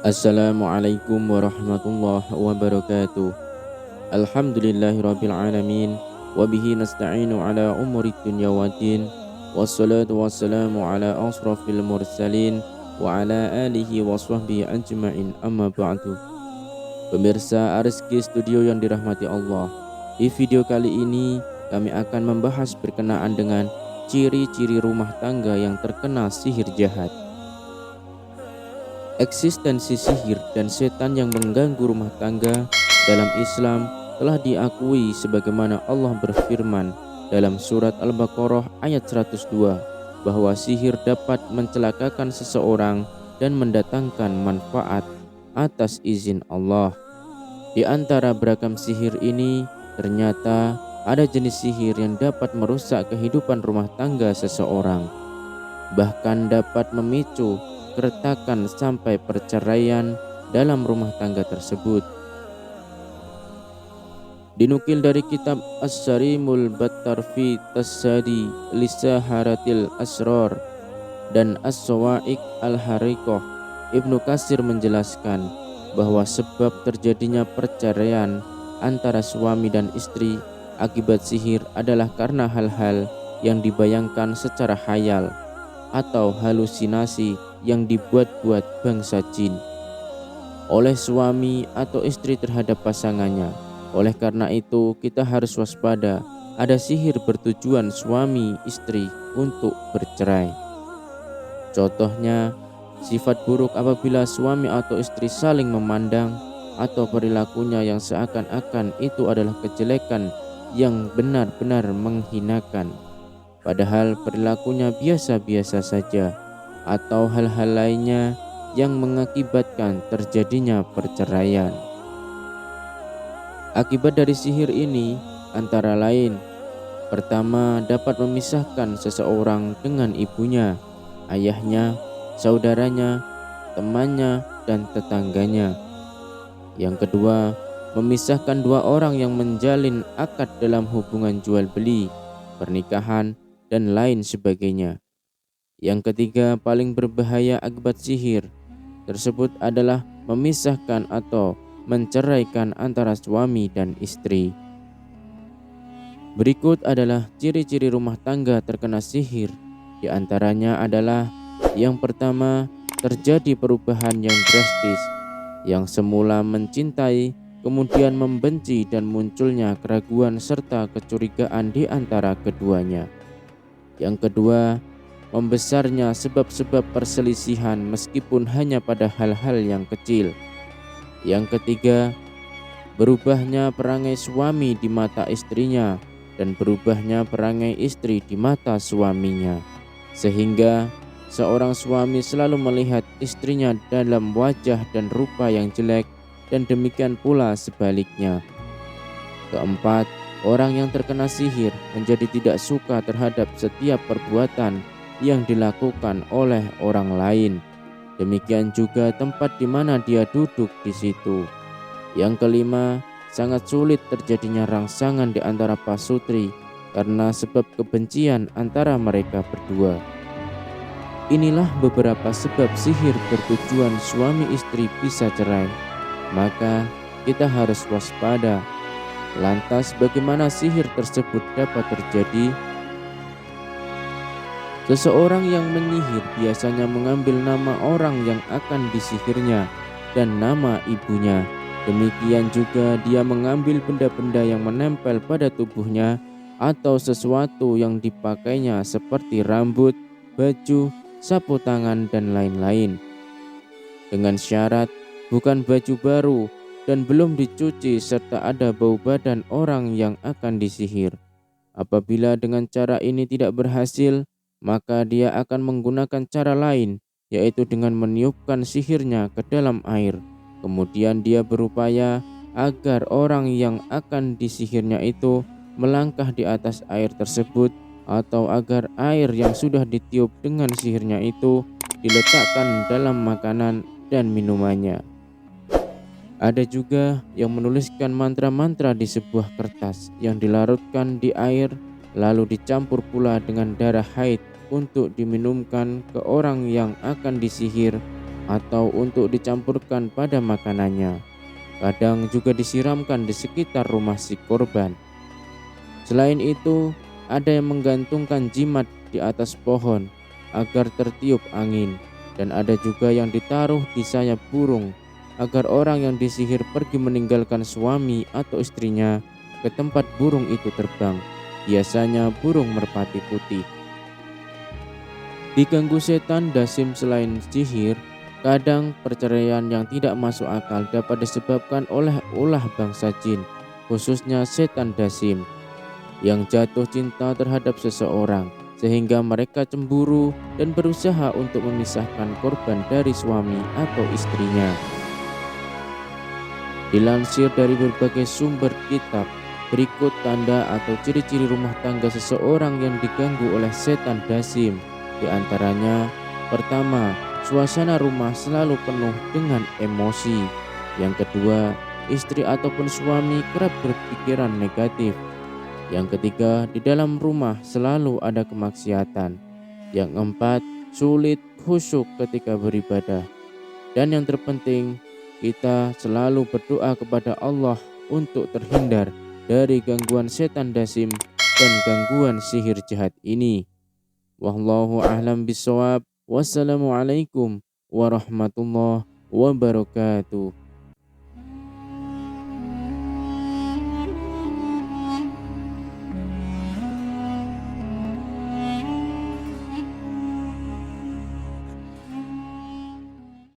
Assalamualaikum warahmatullahi wabarakatuh. Alhamdulillahirabbil alamin wa bihi nasta'inu ala umuri dunya waddin. Wassalatu wassalamu ala asrafil mursalin wa ala alihi wa sahbihi ajma'in, amma ba'du. Pemirsa Arizki Studio yang dirahmati Allah, di video kali ini kami akan membahas berkenaan dengan ciri-ciri rumah tangga yang terkena sihir jahat. Eksistensi sihir dan setan yang mengganggu rumah tangga dalam Islam telah diakui sebagaimana Allah berfirman dalam surat Al-Baqarah ayat 102 bahwa sihir dapat mencelakakan seseorang dan mendatangkan manfaat atas izin Allah. Di antara beragam sihir ini ternyata ada jenis sihir yang dapat merusak kehidupan rumah tangga seseorang, bahkan dapat memicu keretakan sampai perceraian dalam rumah tangga tersebut. Dinukil dari kitab As-Sarimul Battar fi Tasadi Lisaharatil Asrar dan As-Sawa'iq Al-Hariqah, Ibnu Katsir menjelaskan bahwa sebab terjadinya perceraian antara suami dan istri akibat sihir adalah karena hal-hal yang dibayangkan secara khayal atau halusinasi yang dibuat-buat bangsa jin oleh suami atau istri terhadap pasangannya. Oleh karena itu, kita harus waspada, ada sihir bertujuan suami istri untuk bercerai. Contohnya, sifat buruk apabila suami atau istri saling memandang atau perilakunya yang seakan-akan itu adalah kejelekan yang benar-benar menghinakan, padahal perilakunya biasa-biasa saja, atau hal-hal lainnya yang mengakibatkan terjadinya perceraian. Akibat dari sihir ini antara lain: pertama, dapat memisahkan seseorang dengan ibunya, ayahnya, saudaranya, temannya, dan tetangganya. Yang kedua, memisahkan dua orang yang menjalin akad dalam hubungan jual beli, pernikahan, dan lain sebagainya. Yang ketiga, paling berbahaya akibat sihir tersebut adalah memisahkan atau menceraikan antara suami dan istri. Berikut adalah ciri-ciri rumah tangga terkena sihir. Di antaranya adalah: yang pertama, terjadi perubahan yang drastis, yang semula mencintai kemudian membenci dan munculnya keraguan serta kecurigaan di antara keduanya. Yang kedua, membesarnya sebab-sebab perselisihan meskipun hanya pada hal-hal yang kecil. Yang ketiga, berubahnya perangai suami di mata istrinya dan berubahnya perangai istri di mata suaminya, sehingga seorang suami selalu melihat istrinya dalam wajah dan rupa yang jelek, dan demikian pula sebaliknya. Keempat, orang yang terkena sihir menjadi tidak suka terhadap setiap perbuatan yang dilakukan oleh orang lain. Demikian juga tempat di mana dia duduk di situ. Yang kelima, sangat sulit terjadinya rangsangan di antara pasutri karena sebab kebencian antara mereka berdua. Inilah beberapa sebab sihir bertujuan suami istri bisa cerai. Maka kita harus waspada. Lantas bagaimana sihir tersebut dapat terjadi? Seseorang yang menyihir biasanya mengambil nama orang yang akan disihirnya dan nama ibunya. Demikian juga dia mengambil benda-benda yang menempel pada tubuhnya atau sesuatu yang dipakainya seperti rambut, baju, sapu tangan, dan lain-lain. Dengan syarat bukan baju baru dan belum dicuci serta ada bau badan orang yang akan disihir. Apabila dengan cara ini tidak berhasil, maka dia akan menggunakan cara lain, yaitu dengan meniupkan sihirnya ke dalam air. Kemudian dia berupaya agar orang yang akan disihirnya itu melangkah di atas air tersebut, atau agar air yang sudah ditiup dengan sihirnya itu diletakkan dalam makanan dan minumannya. Ada juga yang menuliskan mantra-mantra di sebuah kertas yang dilarutkan di air, lalu dicampur pula dengan darah haid untuk diminumkan ke orang yang akan disihir atau untuk dicampurkan pada makanannya. Kadang juga disiramkan di sekitar rumah si korban. Selain itu, ada yang menggantungkan jimat di atas pohon agar tertiup angin, dan ada juga yang ditaruh di sayap burung agar orang yang disihir pergi meninggalkan suami atau istrinya ke tempat burung itu terbang, biasanya burung merpati putih. Diganggu setan dasim selain sihir, kadang perceraian yang tidak masuk akal dapat disebabkan oleh ulah bangsa jin, khususnya setan dasim, yang jatuh cinta terhadap seseorang sehingga mereka cemburu dan berusaha untuk memisahkan korban dari suami atau istrinya. Dilansir dari berbagai sumber kitab, berikut tanda atau ciri-ciri rumah tangga seseorang yang diganggu oleh setan dasim. Di antaranya, pertama, suasana rumah selalu penuh dengan emosi. Yang kedua, istri ataupun suami kerap berpikiran negatif. Yang ketiga, di dalam rumah selalu ada kemaksiatan. Yang keempat, sulit khusyuk ketika beribadah. Dan yang terpenting, kita selalu berdoa kepada Allah untuk terhindar dari gangguan setan dasim dan gangguan sihir jahat ini. Wallahu a'lam bishawab. Wassalamualaikum warahmatullahi wabarakatuh.